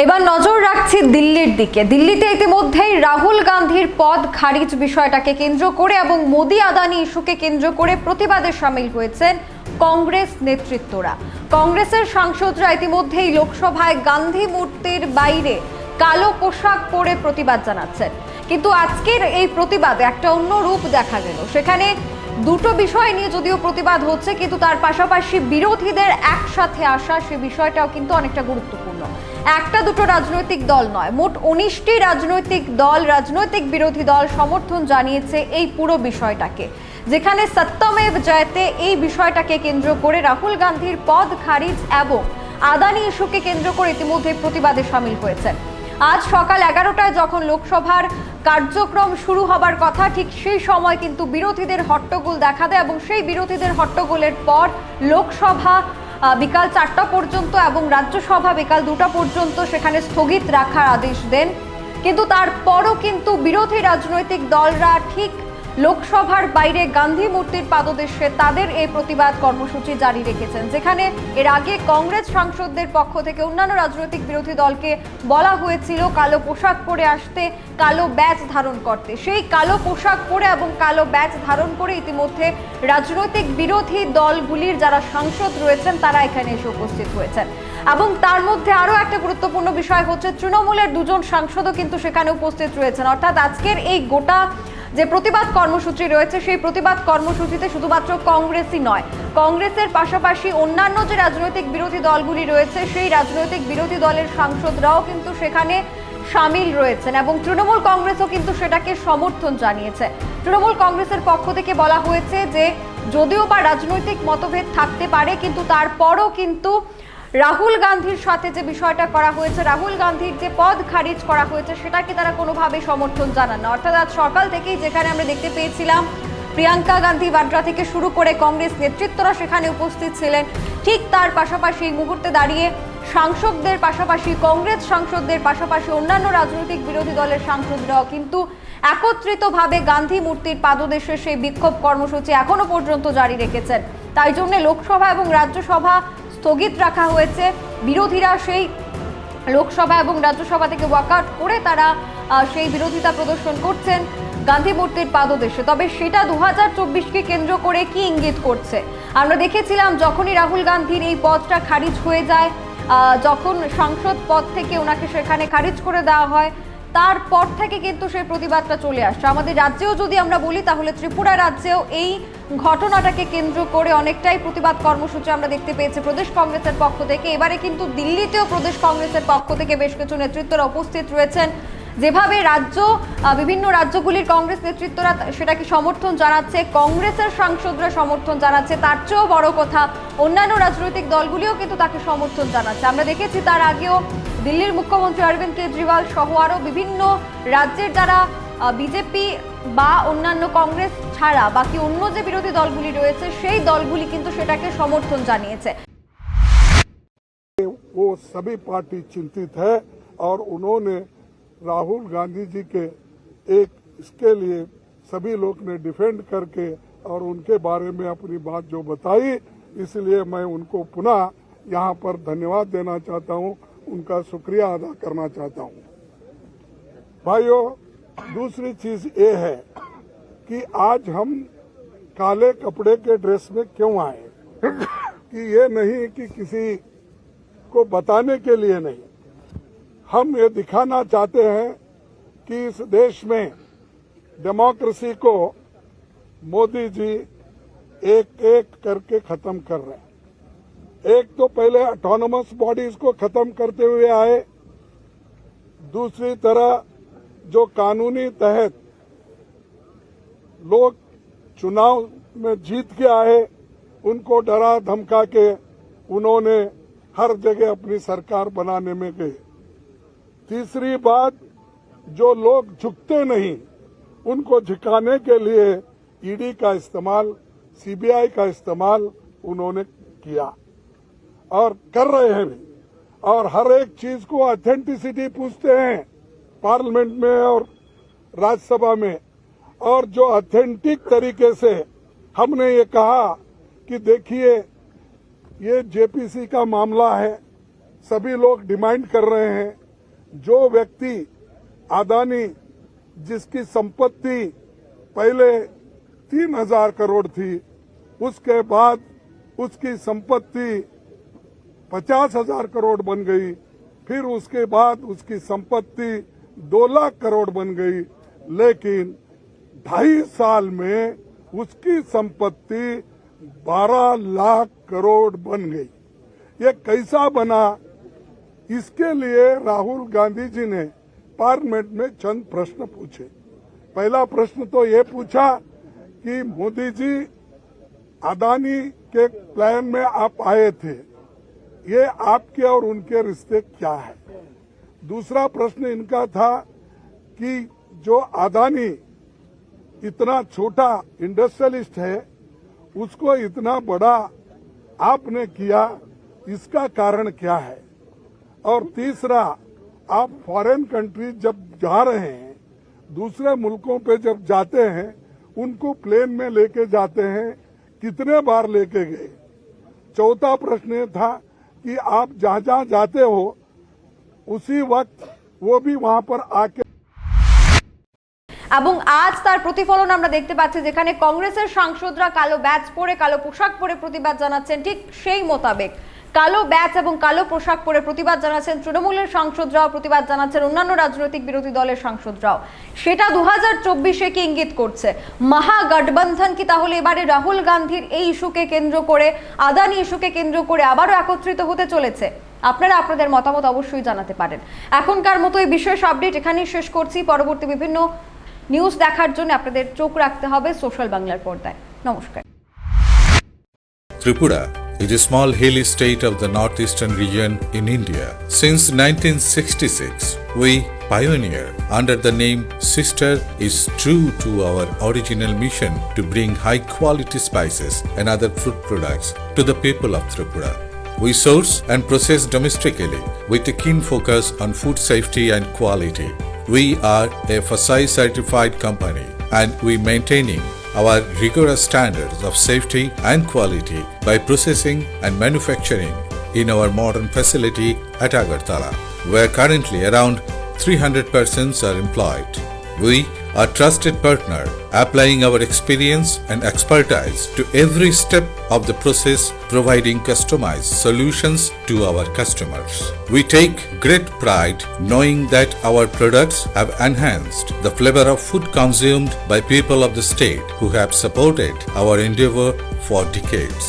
এবার নজর রাখছি দিল্লির দিকে। দিল্লিতে ইতিমধ্যেই রাহুল গান্ধীর পদ খারিজ বিষয়টাকে কেন্দ্র করে এবং মোদি আদানি ইস্যুকে কেন্দ্র করে প্রতিবাদে সামিল হয়েছেন কংগ্রেস নেতৃত্বরা। কংগ্রেসের সাংসদরা ইতিমধ্যেই লোকসভায় গান্ধী মূর্তির বাইরে কালো পোশাক পরে প্রতিবাদ জানাচ্ছেন, কিন্তু আজকের এই প্রতিবাদে একটা অন্য রূপ দেখা গেল। সেখানে দুটো বিষয় নিয়ে যদিও প্রতিবাদ হচ্ছে, কিন্তু তার পাশাপাশি বিরোধীদের একসাথে আসা সে বিষয়টাও কিন্তু অনেকটা গুরুত্বপূর্ণ। একটা দুটো রাজনৈতিক দল নয়, মোট 19টি রাজনৈতিক দল, রাজনৈতিক বিরোধী দল সমর্থন জানিয়েছে এই পুরো বিষয়টাকে, যেখানে সত্যমেব জয়তে এই বিষয়টাকে কেন্দ্র করে রাহুল গান্ধীর পদ খারিজ এবং আদানি ইস্যুকে কেন্দ্র করে ইতিমধ্যে প্রতিবাদে সামিল হয়েছেন। আজ সকাল 11টায় যখন লোকসভার কার্যক্রম শুরু হবার কথা, ঠিক সেই সময় কিন্তু বিরোধীদের হট্টগোল দেখা দেয় এবং সেই বিরোধীদের হট্টগোলের পর লোকসভা বিকাল 4টা পর্যন্ত এবং রাজ্যসভা বিকাল 2টা পর্যন্ত সেখানে স্থগিত রাখার আদেশ দেন। কিন্তু তারপরও কিন্তু বিরোধী রাজনৈতিক দলরা ঠিক লোকসভার বাইরে গান্ধী মূর্তির পাদদেশে তাদের এই প্রতিবাদ কর্মসূচি জারি রেখেছেন, যেখানে এর আগে কংগ্রেস সাংসদদের পক্ষ থেকে অন্যান্য রাজনৈতিক বিরোধী দলকে বলা হয়েছিল কালো পোশাক পরে আসতে, কালো ব্যাজ ধারণ করতে। সেই কালো পোশাক পরে এবং কালো ব্যাজ ধারণ করে ইতিমধ্যে রাজনৈতিক বিরোধী দলগুলির যারা সাংসদ রয়েছেন তারা এখানে এসে উপস্থিত হয়েছেন। এবং তার মধ্যে আরো একটা গুরুত্বপূর্ণ বিষয় হচ্ছে তৃণমূলের দুজন সাংসদও কিন্তু সেখানে উপস্থিত রয়েছেন। অর্থাৎ আজকের এই গোটা যে প্রতিবাদ কর্মসূচি রয়েছে সেই প্রতিবাদ কর্মসূচিতে শুধুমাত্র কংগ্রেসই নয়, কংগ্রেসের পাশাপাশি অন্যান্য যে রাজনৈতিক বিরোধী দলগুলি রয়েছে সেই রাজনৈতিক বিরোধী দলের সাংসদরাও কিন্তু সেখানে সামিল রয়েছেন এবং তৃণমূল কংগ্রেসও কিন্তু সেটাকে সমর্থন জানিয়েছে। তৃণমূল কংগ্রেসের পক্ষ থেকে বলা হয়েছে যে যদিও বা রাজনৈতিক মতভেদ থাকতে পারে, কিন্তু তারপরও কিন্তু রাহুল গান্ধীর সাথে যে বিষয়টা করা হয়েছে, রাহুল গান্ধীর যে পদ খারিজ করা হয়েছে সেটাকে তারা কোনোভাবে সমর্থন জানান না। অর্থাৎ আজ সকাল থেকেই যেখানে আমরা দেখতে পেয়েছিলাম প্রিয়াঙ্কা গান্ধী বাড্রা থেকে শুরু করে কংগ্রেস নেতৃত্বরা সেখানে উপস্থিত ছিলেন, ঠিক তার পাশাপাশি এই মুহূর্তে দাঁড়িয়ে সাংসদদের পাশাপাশি কংগ্রেস সাংসদদের পাশাপাশি অন্যান্য রাজনৈতিক বিরোধী দলের সাংসদরাও কিন্তু একত্রিতভাবে গান্ধী মূর্তির পাদদেশে সেই বিক্ষোভ কর্মসূচি এখনো পর্যন্ত জারি রেখেছেন। তাই জন্য লোকসভা এবং রাজ্যসভা স্থগিত রাখা হয়েছে। বিরোধীরা সেই লোকসভা এবং রাজ্যসভা থেকে ওয়াকআউট করে তারা সেই বিরোধিতা প্রদর্শন করছেন গান্ধী মূর্তির পাদদেশে। তবে সেটা 2024কে কেন্দ্র করে কি ইঙ্গিত করছে? আমরা দেখেছিলাম যখনই রাহুল গান্ধীর এই পদটা খারিজ হয়ে যায়, যখন সংসদ পদ থেকে ওনাকে সেখানে খারিজ করে দেওয়া হয়, তারপর থেকে কিন্তু সেই প্রতিবাদটা চলে আসছে। আমাদের রাজ্যেও যদি আমরা বলি তাহলে ত্রিপুরা রাজ্যেও এই ঘটনাটাকে কেন্দ্র করে অনেকটাই প্রতিবাদ কর্মসূচি আমরা দেখতে পেয়েছি প্রদেশ কংগ্রেসের পক্ষ থেকে। এবারে কিন্তু দিল্লিতেও প্রদেশ কংগ্রেসের পক্ষ থেকে বেশ কিছু নেতৃত্বরা উপস্থিত রয়েছেন। যেভাবে বিভিন্ন রাজ্যগুলির কংগ্রেস নেতৃত্বরা সেটাকে সমর্থন জানাচ্ছে, কংগ্রেসের সাংসদরা সমর্থন জানাচ্ছে, তার চেয়েও বড় কথা অন্যান্য রাজনৈতিক দলগুলিও কিন্তু তাকে সমর্থন জানাচ্ছে। আমরা দেখেছি তার আগেও দিল্লির মুখ্যমন্ত্রী অরবিন্দ কেজরিওয়াল সহ আরও বিভিন্ন রাজ্যের যারা বিজেপি বা অন্যান্য কংগ্রেস ছাড়া বাকি অন্য যে বিরোধী দলগুলি রয়েছে সেই দলগুলি কিন্তু সেটাকে সমর্থন জানিয়েছে। वो सभी पार्टी चिंतित है और उन्होंने राहुल गांधी जी के एक इसके लिए सभी लोग ने डिफेंड करके और उनके बारे में अपनी बात जो बताई, इसलिए मैं उनको पुनः यहाँ पर धन्यवाद देना चाहता हूँ, उनका शुक्रिया अदा करना चाहता हूँ। भाइयों, दूसरी चीज ये है कि आज हम काले कपड़े के ड्रेस में क्यों आए कि ये नहीं कि किसी को बताने के लिए नहीं, हम ये दिखाना चाहते हैं कि इस देश में डेमोक्रेसी को मोदी जी एक एक करके खत्म कर रहे हैं। एक तो पहले ऑटोनमस बॉडीज को खत्म करते हुए आए, दूसरी तरह जो कानूनी तहत लोग चुनाव में जीत के आए उनको डरा धमका के उन्होंने हर जगह अपनी सरकार बनाने में गए। तीसरी बात, जो लोग झुकते नहीं उनको झुकाने के लिए ईडी का इस्तेमाल, सीबीआई का इस्तेमाल उन्होंने किया और कर रहे हैं भी, और हर एक चीज को ऑथेंटिसिटी पूछते हैं पार्लियामेंट में और राज्यसभा में। और जो ऑथेंटिक तरीके से हमने ये कहा कि देखिए ये जेपीसी का मामला है, सभी लोग डिमांड कर रहे हैं जो व्यक्ति अदानी जिसकी संपत्ति पहले 3,000 करोड़ थी, उसके बाद उसकी संपत्ति 50,000 करोड़ बन गई, फिर उसके बाद उसकी संपत्ति 2 लाख करोड़ बन गई, लेकिन 2.5 साल में उसकी संपत्ति 12 लाख करोड़ बन गई। ये कैसा बना? इसके लिए राहुल गांधी जी ने पार्लियामेंट में चंद प्रश्न पूछे। पहला प्रश्न तो ये पूछा कि मोदी जी, अदानी के प्लान में आप आए थे, ये आपके और उनके रिश्ते क्या है? दूसरा प्रश्न इनका था कि जो अदानी इतना छोटा इंडस्ट्रियलिस्ट है, उसको इतना बड़ा आपने किया, इसका कारण क्या है? और तीसरा, आप फॉरेन कंट्री जब जा रहे हैं, दूसरे मुल्कों पे जब जाते हैं, उनको प्लेन में लेके जाते हैं, कितने बार लेके गए? चौथा प्रश्न ये था कि आप जहां जहां जाते हो उसी वक्त वो भी वहां पर आके এবং আজ তার প্রতিফলন আমরা দেখতে পাচ্ছি, যেখানে কংগ্রেসের সাংসদরা কালো ব্যাজ পরে, কালো পোশাক পরে প্রতিবাদ জানাচ্ছেন, ঠিক সেই মোতাবেক কালো ব্যাজ এবং কালো পোশাক পরে প্রতিবাদ জানাচ্ছেন তৃণমূলের সাংসদরাও, প্রতিবাদ জানাচ্ছেন অন্যান্য রাজনৈতিক বিরোধী দলের সাংসদরাও। সেটা 2024-এ কি ইঙ্গিত করছে? মহাগঠবন্ধন কি তাহলে এবারে রাহুল গান্ধীর এই ইস্যুকে কেন্দ্র করে, আদানি ইস্যুকে কেন্দ্র করে আবারও একত্রিত হতে চলেছে? আপনারা আপনাদের মতামত অবশ্যই জানাতে পারেন। এখনকার মতো এই বিশেষ আপডেট এখানেই শেষ করছি। পরবর্তী বিভিন্ন নিউজ দেখার জন্য আপনাদের চোখ রাখতে হবে সোশ্যাল বাংলার পর্দায়। নমস্কার। Tripura is a small hilly state of the northeastern region in India. Since 1966, we pioneer under the name Sister is true to our original mission to bring high quality spices and other food products to the people of Tripura. We source and process domestically with a keen focus on food safety and quality. We are a FSSAI certified company and we maintaining our rigorous standards of safety and quality by processing and manufacturing in our modern facility at Agartala, where currently around 300 persons are employed. We are trusted partner, applying our experience and expertise to every step of the process, providing customized solutions to our customers. We take great pride knowing that our products have enhanced the flavor of food consumed by people of the state who have supported our endeavor for decades.